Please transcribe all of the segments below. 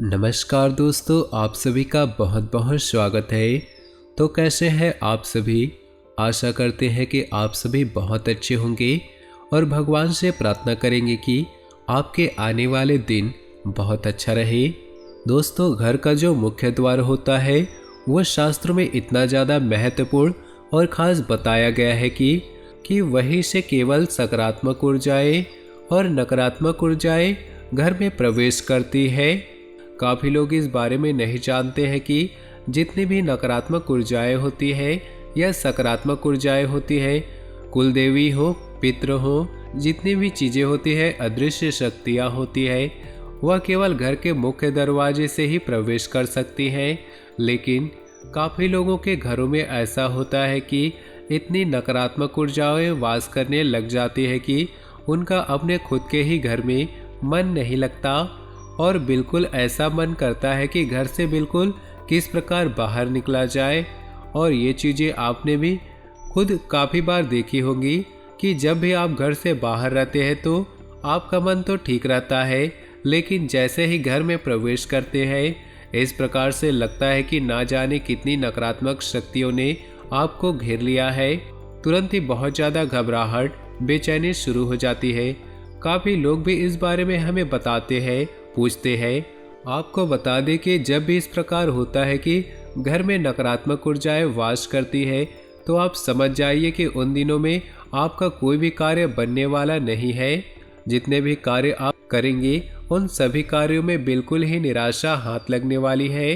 नमस्कार दोस्तों, आप सभी का बहुत बहुत स्वागत है। तो कैसे हैं आप सभी। आशा करते हैं कि आप सभी बहुत अच्छे होंगे और भगवान से प्रार्थना करेंगे कि आपके आने वाले दिन बहुत अच्छा रहे। दोस्तों, घर का जो मुख्य द्वार होता है वह शास्त्रों में इतना ज़्यादा महत्वपूर्ण और ख़ास बताया गया है कि वहीं से केवल सकारात्मक ऊर्जाएं और नकारात्मक ऊर्जाएं घर में प्रवेश करती है। काफ़ी लोग इस बारे में नहीं जानते हैं कि जितनी भी नकारात्मक ऊर्जाएं होती है या सकारात्मक ऊर्जाएं होती है, कुल देवी हो, पितृ हो, जितनी भी चीज़ें होती है, अदृश्य शक्तियां होती है, वह केवल घर के मुख्य दरवाजे से ही प्रवेश कर सकती हैं। लेकिन काफ़ी लोगों के घरों में ऐसा होता है कि इतनी नकारात्मक ऊर्जाएं वास करने लग जाती है कि उनका अपने खुद के ही घर में मन नहीं लगता और बिल्कुल ऐसा मन करता है कि घर से बिल्कुल किस प्रकार बाहर निकला जाए। और ये चीज़ें आपने भी खुद काफ़ी बार देखी होंगी कि जब भी आप घर से बाहर रहते हैं तो आपका मन तो ठीक रहता है, लेकिन जैसे ही घर में प्रवेश करते हैं इस प्रकार से लगता है कि ना जाने कितनी नकारात्मक शक्तियों ने आपको घेर लिया है। तुरंत ही बहुत ज़्यादा घबराहट, बेचैनी शुरू हो जाती है। काफ़ी लोग भी इस बारे में हमें बताते हैं, पूछते हैं। आपको बता दें कि जब भी इस प्रकार होता है कि घर में नकारात्मक ऊर्जाएं वास करती है तो आप समझ जाइए कि उन दिनों में आपका कोई भी कार्य बनने वाला नहीं है। जितने भी कार्य आप करेंगे उन सभी कार्यों में बिल्कुल ही निराशा हाथ लगने वाली है,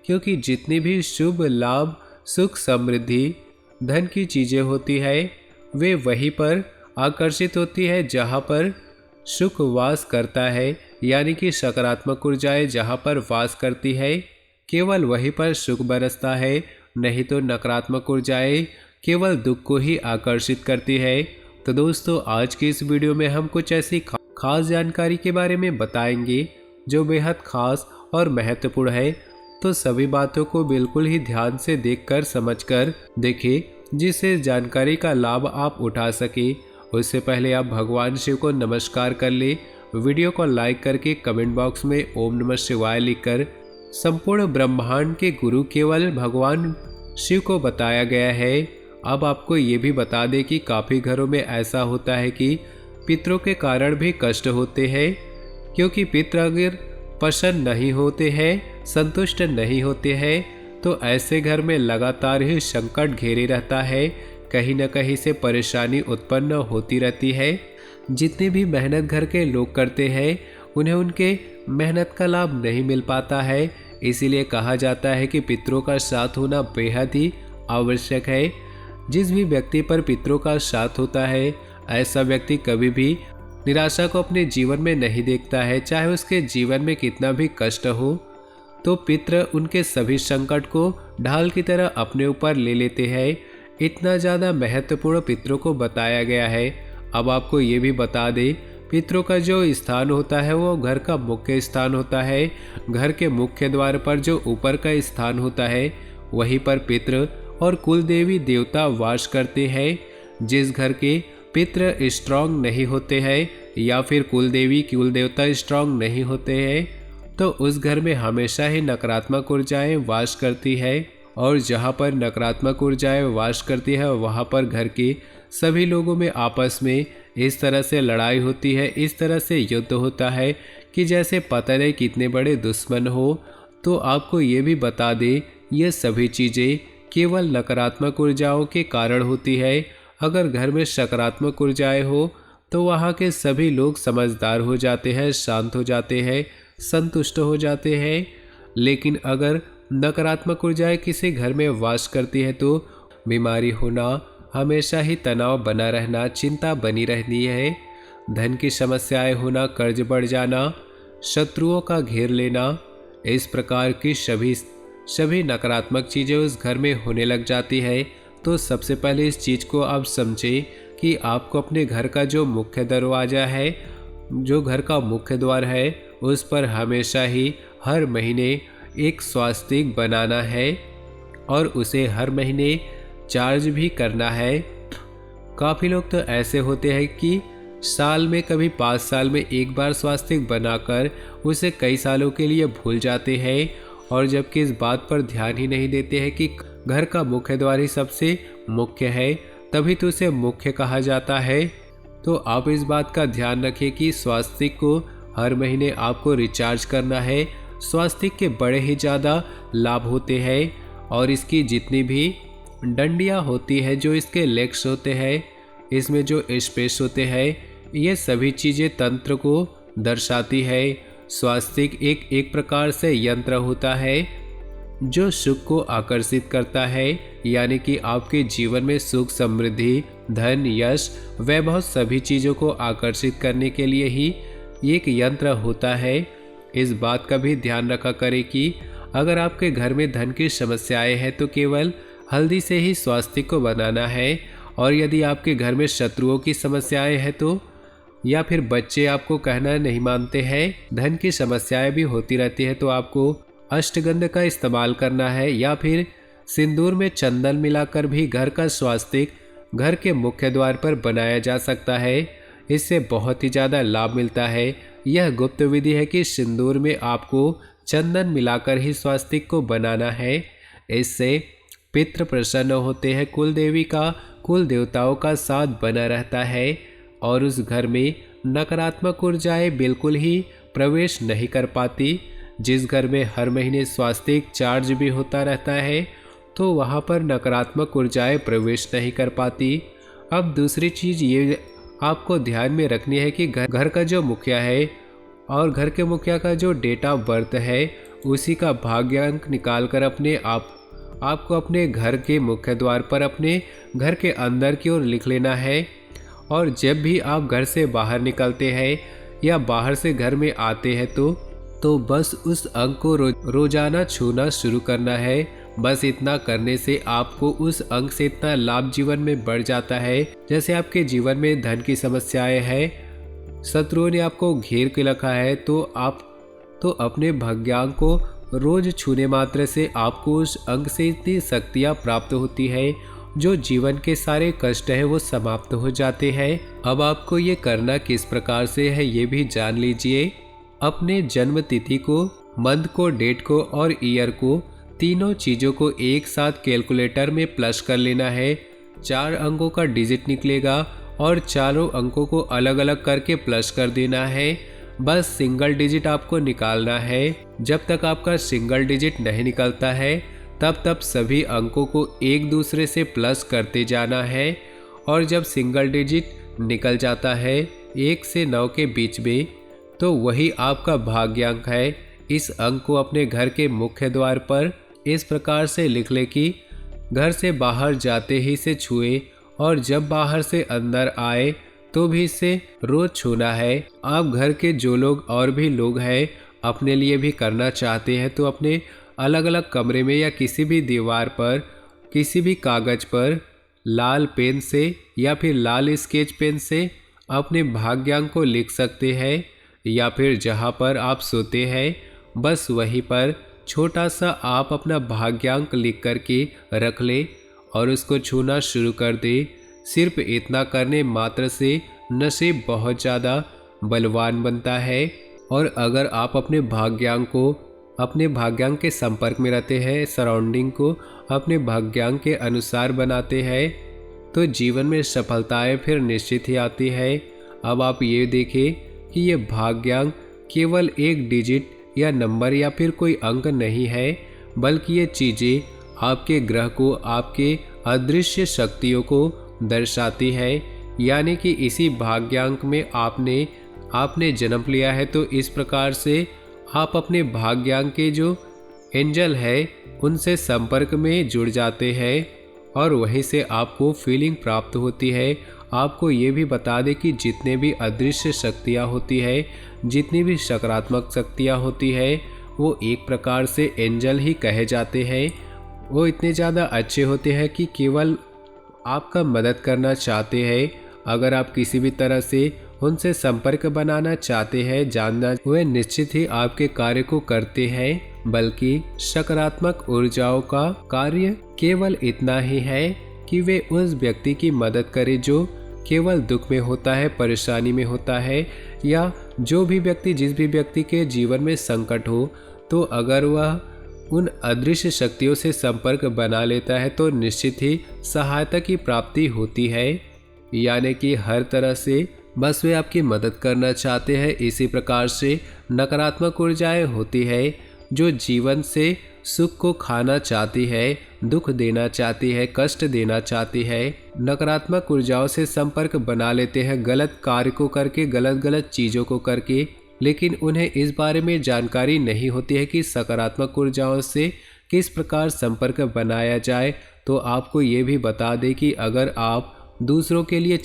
क्योंकि जितनी भी शुभ लाभ, सुख, समृद्धि, धन की चीज़ें होती है वे वहीं पर आकर्षित होती है जहाँ पर सुख वास करता है। यानी कि सकारात्मक ऊर्जाएं जहाँ पर वास करती है केवल वहीं पर सुख बरसता है, नहीं तो नकारात्मक ऊर्जाएं केवल दुख को ही आकर्षित करती है। तो दोस्तों, आज की इस वीडियो में हम कुछ ऐसी खास जानकारी के बारे में बताएंगे जो बेहद खास और महत्वपूर्ण है। तो सभी बातों को बिल्कुल ही ध्यान से देखकर समझकर देखें, जिससे जानकारी का लाभ आप उठा सके। उससे पहले आप भगवान शिव को नमस्कार कर ले। वीडियो को लाइक करके कमेंट बॉक्स में ओम नमः शिवाय लिखकर संपूर्ण ब्रह्मांड के गुरु केवल भगवान शिव को बताया गया है। अब आपको ये भी बता दें कि काफ़ी घरों में ऐसा होता है कि पितरों के कारण भी कष्ट होते हैं, क्योंकि पितर अगर प्रसन्न नहीं होते हैं, संतुष्ट नहीं होते हैं, तो ऐसे घर में लगातार ही संकट घेरे रहता है। कहीं न कहीं से परेशानी उत्पन्न होती रहती है। जितनी भी मेहनत घर के लोग करते हैं उन्हें उनके मेहनत का लाभ नहीं मिल पाता है। इसीलिए कहा जाता है कि पितरों का साथ होना बेहद ही आवश्यक है। जिस भी व्यक्ति पर पितरों का साथ होता है ऐसा व्यक्ति कभी भी निराशा को अपने जीवन में नहीं देखता है। चाहे उसके जीवन में कितना भी कष्ट हो तो पितर उनके सभी संकट को ढाल की तरह अपने ऊपर ले लेते हैं। इतना ज़्यादा महत्वपूर्ण पितरों को बताया गया है। अब आपको ये भी बता दें, पितरों का जो स्थान होता है वो घर का मुख्य स्थान होता है। घर के मुख्य द्वार पर जो ऊपर का स्थान होता है वहीं पर पितृ और कुल देवी देवता वास करते हैं। जिस घर के पितृ स्ट्रांग नहीं होते हैं या फिर कुल देवी कुल देवता स्ट्रांग नहीं होते हैं तो उस घर में हमेशा ही नकारात्मक ऊर्जाएं वास करती है। और जहाँ पर नकारात्मक ऊर्जाएं वास करती है वहाँ पर घर के सभी लोगों में आपस में इस तरह से लड़ाई होती है, इस तरह से युद्ध होता है कि जैसे पता नहीं कितने बड़े दुश्मन हो। तो आपको ये भी बता दें, ये सभी चीज़ें केवल नकारात्मक ऊर्जाओं के कारण होती है। अगर घर में सकारात्मक ऊर्जाएं हो तो वहाँ के सभी लोग समझदार हो जाते हैं, शांत हो जाते हैं, संतुष्ट हो जाते हैं। लेकिन अगर नकारात्मक ऊर्जाएं किसी घर में वास करती है तो बीमारी होना, हमेशा ही तनाव बना रहना, चिंता बनी रहनी है, धन की समस्याएं होना, कर्ज बढ़ जाना, शत्रुओं का घेर लेना, इस प्रकार की सभी नकारात्मक चीज़ें उस घर में होने लग जाती है। तो सबसे पहले इस चीज़ को आप समझें कि आपको अपने घर का जो मुख्य दरवाज़ा है, जो घर का मुख्य द्वार है, उस पर हमेशा ही हर महीने एक स्वास्तिक बनाना है और उसे हर महीने चार्ज भी करना है। काफ़ी लोग तो ऐसे होते हैं कि साल में कभी 5 साल में एक बार स्वास्तिक बनाकर उसे कई सालों के लिए भूल जाते हैं, और जबकि इस बात पर ध्यान ही नहीं देते हैं कि घर का मुख्य द्वार ही सबसे मुख्य है, तभी तो उसे मुख्य कहा जाता है। तो आप इस बात का ध्यान रखें कि स्वास्तिक को हर महीने आपको रिचार्ज करना है। स्वास्तिक के बड़े ही ज़्यादा लाभ होते हैं, और इसकी जितनी भी डंडियाँ होती है, जो इसके लेग्स होते हैं, इसमें जो स्पेस होते हैं, ये सभी चीज़ें तंत्र को दर्शाती है। स्वास्तिक एक प्रकार से यंत्र होता है जो सुख को आकर्षित करता है, यानी कि आपके जीवन में सुख, समृद्धि, धन, यश, वैभव सभी चीज़ों को आकर्षित करने के लिए ही एक यंत्र होता है। इस बात का भी ध्यान रखा करें कि अगर आपके घर में धन की समस्याएं हैं तो केवल हल्दी से ही स्वास्तिक को बनाना है, और यदि आपके घर में शत्रुओं की समस्याएं हैं तो, या फिर बच्चे आपको कहना नहीं मानते हैं, धन की समस्याएं भी होती रहती है, तो आपको अष्टगंध का इस्तेमाल करना है, या फिर सिंदूर में चंदन मिलाकर भी घर का स्वास्तिक घर के मुख्य द्वार पर बनाया जा सकता है। इससे बहुत ही ज़्यादा लाभ मिलता है। यह गुप्त विधि है कि सिंदूर में आपको चंदन मिलाकर ही स्वास्तिक को बनाना है। इससे पितृ प्रसन्न होते हैं, कुल देवी का, कुल देवताओं का साथ बना रहता है, और उस घर में नकारात्मक ऊर्जाएं बिल्कुल ही प्रवेश नहीं कर पाती। जिस घर में हर महीने स्वास्तिक चार्ज भी होता रहता है तो वहाँ पर नकारात्मक ऊर्जाएं प्रवेश नहीं कर पाती। अब दूसरी चीज़ ये आपको ध्यान में रखनी है कि घर का जो मुखिया है और घर के मुखिया का जो डेट ऑफ बर्थ है, उसी का भाग्यांक निकाल कर आपको अपने घर के मुख्य द्वार पर अपने घर के अंदर की ओर लिख लेना है। और जब भी आप घर से बाहर निकलते हैं या बाहर से घर में आते हैं तो बस उस अंक को रोजाना छूना शुरू करना है। बस इतना करने से आपको उस अंक से इतना लाभ जीवन में बढ़ जाता है। जैसे आपके जीवन में धन की समस्याएं हैं, शत्रुओं ने आपको घेर के रखा है, तो अपने भाग्यांक को रोज छूने मात्र से आपको उस अंक से इतनी शक्तियाँ प्राप्त होती है, जो जीवन के सारे कष्ट है वो समाप्त हो जाते हैं। अब आपको ये करना किस प्रकार से है ये भी जान लीजिए। अपने जन्म तिथि को, मंथ को, डेट को और ईयर को, तीनों चीज़ों को एक साथ कैलकुलेटर में प्लस कर लेना है। 4 अंकों का डिजिट निकलेगा और चारों अंकों को अलग अलग करके प्लस कर देना है। बस सिंगल डिजिट आपको निकालना है। जब तक आपका सिंगल डिजिट नहीं निकलता है तब सभी अंकों को एक दूसरे से प्लस करते जाना है, और जब सिंगल डिजिट निकल जाता है 1 से 9 के बीच में, तो वही आपका भाग्यांक है। इस अंक को अपने घर के मुख्य द्वार पर इस प्रकार से लिख ले कि घर से बाहर जाते ही से छुए, और जब बाहर से अंदर आए तो भी इसे रोज छूना है। आप घर के जो लोग और भी लोग हैं अपने लिए भी करना चाहते हैं तो अपने अलग अलग कमरे में या किसी भी दीवार पर, किसी भी कागज पर लाल पेन से या फिर लाल स्केच पेन से अपने भाग्यांक को लिख सकते हैं, या फिर जहाँ पर आप सोते हैं बस वहीं पर छोटा सा आप अपना भाग्यांक लिख करके रख ले और उसको छूना शुरू कर दे। सिर्फ इतना करने मात्र से नसीब बहुत ज़्यादा बलवान बनता है। और अगर आप अपने भाग्यांक के संपर्क में रहते हैं, सराउंडिंग को अपने भाग्यांक के अनुसार बनाते हैं, तो जीवन में सफलताएं फिर निश्चित ही आती है। अब आप ये देखें कि ये भाग्यांक केवल एक डिजिट या नंबर या फिर कोई अंक नहीं है, बल्कि ये चीज़ें आपके ग्रह को, आपके अदृश्य शक्तियों को दर्शाती है। यानी कि इसी भाग्यांक में आपने जन्म लिया है, तो इस प्रकार से आप अपने भाग्यांक के जो एंजल है उनसे संपर्क में जुड़ जाते हैं, और वहीं से आपको फीलिंग प्राप्त होती है। आपको ये भी बता दें कि जितने भी अदृश्य शक्तियाँ होती है, जितनी भी सकारात्मक शक्तियाँ होती है, वो एक प्रकार से एंजल ही कहे जाते हैं। वो इतने ज़्यादा अच्छे होते हैं कि केवल आपका मदद करना चाहते हैं। अगर आप किसी भी तरह से उनसे संपर्क बनाना चाहते हैं, जानना, वे निश्चित ही आपके कार्य को करते हैं। बल्कि सकारात्मक ऊर्जाओं का कार्य केवल इतना ही है कि वे उस व्यक्ति की मदद करें जो केवल दुख में होता है, परेशानी में होता है, या जो भी व्यक्ति जिस भी व्यक्ति के जीवन में संकट हो, तो अगर वह उन अदृश्य शक्तियों से संपर्क बना लेता है तो निश्चित ही सहायता की प्राप्ति होती है। यानी कि हर तरह से बस वे आपकी मदद करना चाहते हैं। इसी प्रकार से नकारात्मक ऊर्जाएं होती है जो जीवन से सुख को खाना चाहती है, दुख देना चाहती है, कष्ट देना चाहती है। नकारात्मक ऊर्जाओं से संपर्क बना लेते हैं गलत कार्य को करके, गलत चीज़ों को करके, लेकिन उन्हें इस बारे में जानकारी नहीं होती है कि सकारात्मक ऊर्जाओं से किस प्रकार संपर्क बनाया जाए। तो आपको ये भी बता दें कि अगर आप दूसरों के लिए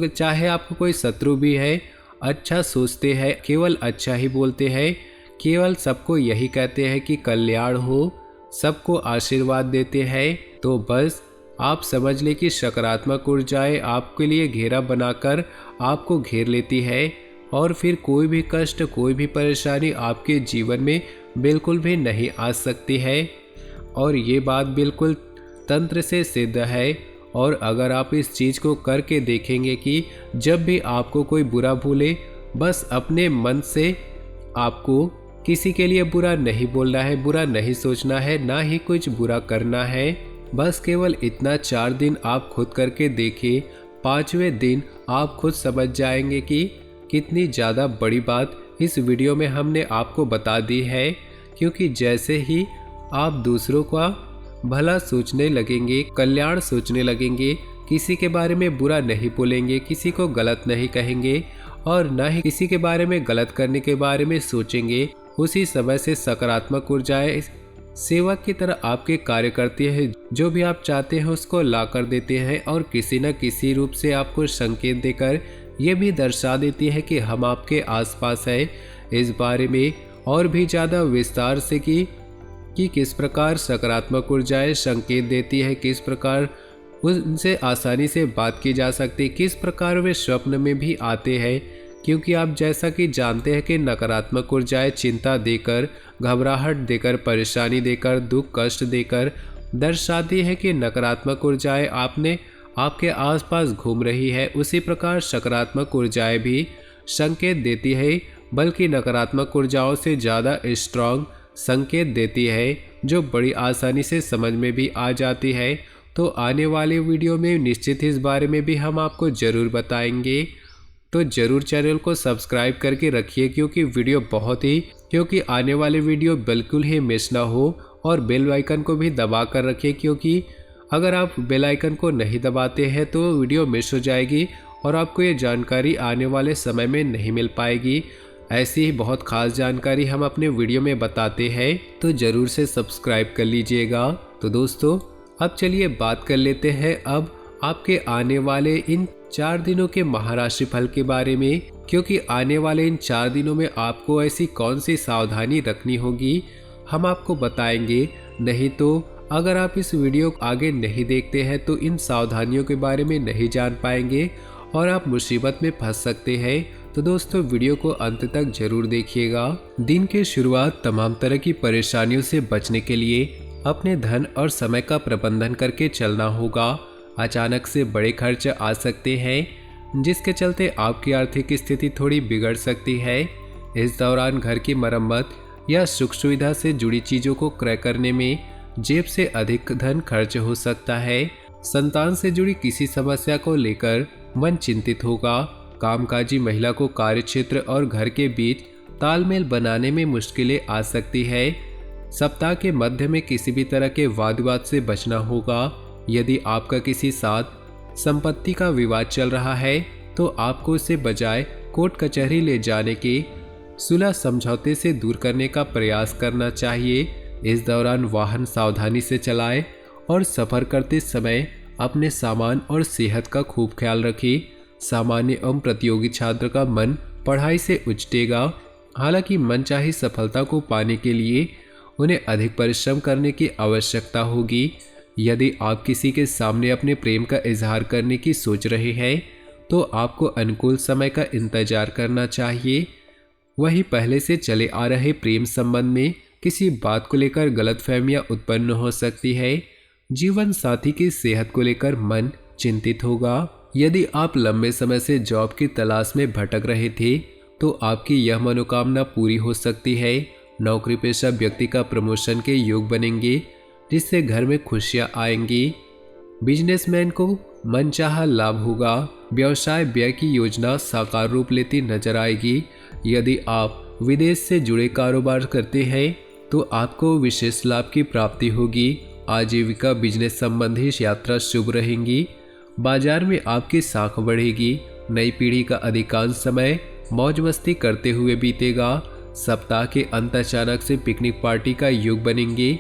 चाहे आपको कोई शत्रु भी है, अच्छा सोचते हैं, केवल अच्छा ही बोलते हैं, केवल सबको यही कहते हैं कि कल्याण हो, सबको आशीर्वाद देते हैं, तो बस आप समझ लें कि सकारात्मक ऊर्जाएं आपके लिए घेरा बनाकर आपको घेर लेती है और फिर कोई भी कष्ट, कोई भी परेशानी आपके जीवन में बिल्कुल भी नहीं आ सकती है। और ये बात बिल्कुल तंत्र से सिद्ध है। और अगर आप इस चीज़ को करके देखेंगे कि जब भी आपको कोई बुरा भूले, बस अपने मन से आपको किसी के लिए बुरा नहीं बोलना है, बुरा नहीं सोचना है, ना ही कुछ बुरा करना है। बस केवल इतना 4 दिन आप खुद करके देखिए। 5वें दिन आप खुद समझ जाएंगे कि कितनी ज़्यादा बड़ी बात इस वीडियो में हमने आपको बता दी है। क्योंकि जैसे ही आप दूसरों का भला सोचने लगेंगे, कल्याण सोचने लगेंगे, किसी के बारे में बुरा नहीं बोलेंगे, किसी को गलत नहीं कहेंगे और ना ही किसी के बारे में गलत करने के बारे में सोचेंगे, उसी समय से सकारात्मक ऊर्जाएं सेवक की तरह आपके कार्य करती है। जो भी आप चाहते हैं उसको ला कर देते हैं और किसी न किसी रूप से आपको संकेत देकर ये भी दर्शा देती है कि हम आपके आसपास हैं। इस बारे में और भी ज़्यादा विस्तार से कि किस प्रकार सकारात्मक ऊर्जाएं संकेत देती है, किस प्रकार उनसे आसानी से बात की जा सकती है, किस प्रकार वे स्वप्न में भी आते हैं। क्योंकि आप जैसा कि जानते हैं कि नकारात्मक ऊर्जाएं चिंता देकर, घबराहट देकर, परेशानी देकर, दुख कष्ट देकर दर्शाती है कि नकारात्मक ऊर्जाएं आपके आसपास घूम रही है। उसी प्रकार सकारात्मक ऊर्जाएं भी संकेत देती है, बल्कि नकारात्मक ऊर्जाओं से ज़्यादा स्ट्रांग संकेत देती है, जो बड़ी आसानी से समझ में भी आ जाती है। तो आने वाले वीडियो में निश्चित इस बारे में भी हम आपको ज़रूर बताएंगे। तो ज़रूर चैनल को सब्सक्राइब करके रखिए क्योंकि आने वाले वीडियो बिल्कुल ही मिस ना हो। और बेल आइकन को भी दबा कर रखिए, क्योंकि अगर आप बेल आइकन को नहीं दबाते हैं तो वीडियो मिस हो जाएगी और आपको ये जानकारी आने वाले समय में नहीं मिल पाएगी। ऐसी ही बहुत खास जानकारी हम अपने वीडियो में बताते हैं, तो ज़रूर से सब्सक्राइब कर लीजिएगा। तो दोस्तों, अब चलिए बात कर लेते हैं अब आपके आने वाले इन 4 दिनों के महाराशि फल के बारे में। क्योंकि आने वाले इन 4 दिनों में आपको ऐसी कौन सी सावधानी रखनी होगी, हम आपको बताएंगे। नहीं तो अगर आप इस वीडियो को आगे नहीं देखते हैं तो इन सावधानियों के बारे में नहीं जान पाएंगे और आप मुसीबत में फंस सकते हैं। तो दोस्तों, वीडियो को अंत तक जरूर देखिएगा। दिन की शुरुआत तमाम तरह की परेशानियों से बचने के लिए अपने धन और समय का प्रबंधन करके चलना होगा। अचानक से बड़े खर्च आ सकते हैं, जिसके चलते आपकी आर्थिक स्थिति थोड़ी बिगड़ सकती है। इस दौरान घर की मरम्मत या सुख सुविधा से जुड़ी चीज़ों को क्रय करने में जेब से अधिक धन खर्च हो सकता है। संतान से जुड़ी किसी समस्या को लेकर मन चिंतित होगा। कामकाजी महिला को कार्यक्षेत्र और घर के बीच तालमेल बनाने में मुश्किलें आ सकती है। सप्ताह के मध्य में किसी भी तरह के वाद विवाद से बचना होगा। यदि आपका किसी साथ संपत्ति का विवाद चल रहा है तो आपको इसे बजाय कोर्ट कचहरी ले जाने के सुलह समझौते से दूर करने का प्रयास करना चाहिए। इस दौरान वाहन सावधानी से चलाएं और सफर करते समय अपने सामान और सेहत का खूब ख्याल रखें। सामान्य एवं प्रतियोगी छात्र का मन पढ़ाई से उचटेगा। हालांकि मनचाही सफलता को पाने के लिए उन्हें अधिक परिश्रम करने की आवश्यकता होगी। यदि आप किसी के सामने अपने प्रेम का इजहार करने की सोच रहे हैं तो आपको अनुकूल समय का इंतजार करना चाहिए। वहीं पहले से चले आ रहे प्रेम संबंध में किसी बात को लेकर गलतफहमियां उत्पन्न हो सकती है। जीवन साथी की सेहत को लेकर मन चिंतित होगा। यदि आप लंबे समय से जॉब की तलाश में भटक रहे थे तो आपकी यह मनोकामना पूरी हो सकती है। नौकरी पेशा व्यक्ति का प्रमोशन के योग बनेंगे, जिससे घर में खुशियां आएंगी। बिजनेसमैन को मनचाहा लाभ होगा। व्यवसाय व्यय की योजना साकार रूप लेती नजर आएगी। यदि आप विदेश से जुड़े कारोबार करते हैं तो आपको विशेष लाभ की प्राप्ति होगी। आजीविका बिजनेस संबंधी यात्रा शुभ रहेंगी। बाजार में आपकी साख बढ़ेगी। नई पीढ़ी का अधिकांश समय मौज मस्ती करते हुए बीतेगा। सप्ताह के अंत अचानक से पिकनिक पार्टी का योग बनेंगे।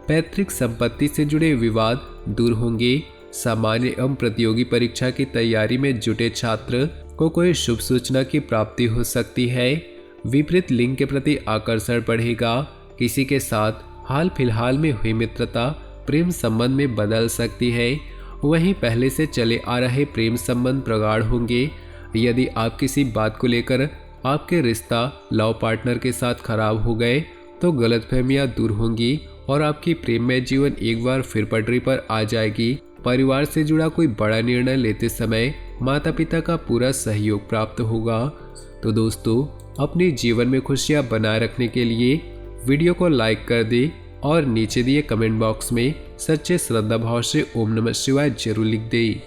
पैतृक संपत्ति से जुड़े विवाद दूर होंगे। सामान्य एवं प्रतियोगी परीक्षा की तैयारी में जुटे छात्र को कोई शुभ सूचना की प्राप्ति हो सकती है। विपरीत लिंग के प्रति आकर्षण बढ़ेगा। किसी के साथ हाल फिलहाल में हुई मित्रता प्रेम संबंध में बदल सकती है। वहीं पहले से चले आ रहे प्रेम संबंध प्रगाढ़ होंगे। यदि आप किसी बात को लेकर आपके रिश्ता लव पार्टनर के साथ खराब हो गए तो गलतफहमियां दूर होंगी और आपकी प्रेममय जीवन एक बार फिर पटरी पर आ जाएगी। परिवार से जुड़ा कोई बड़ा निर्णय लेते समय माता पिता का पूरा सहयोग प्राप्त होगा। तो दोस्तों, अपने जीवन में खुशियां बनाए रखने के लिए वीडियो को लाइक कर दें और नीचे दिए कमेंट बॉक्स में सच्चे श्रद्धा भाव से ओम नमः शिवाय जरूर लिख दें।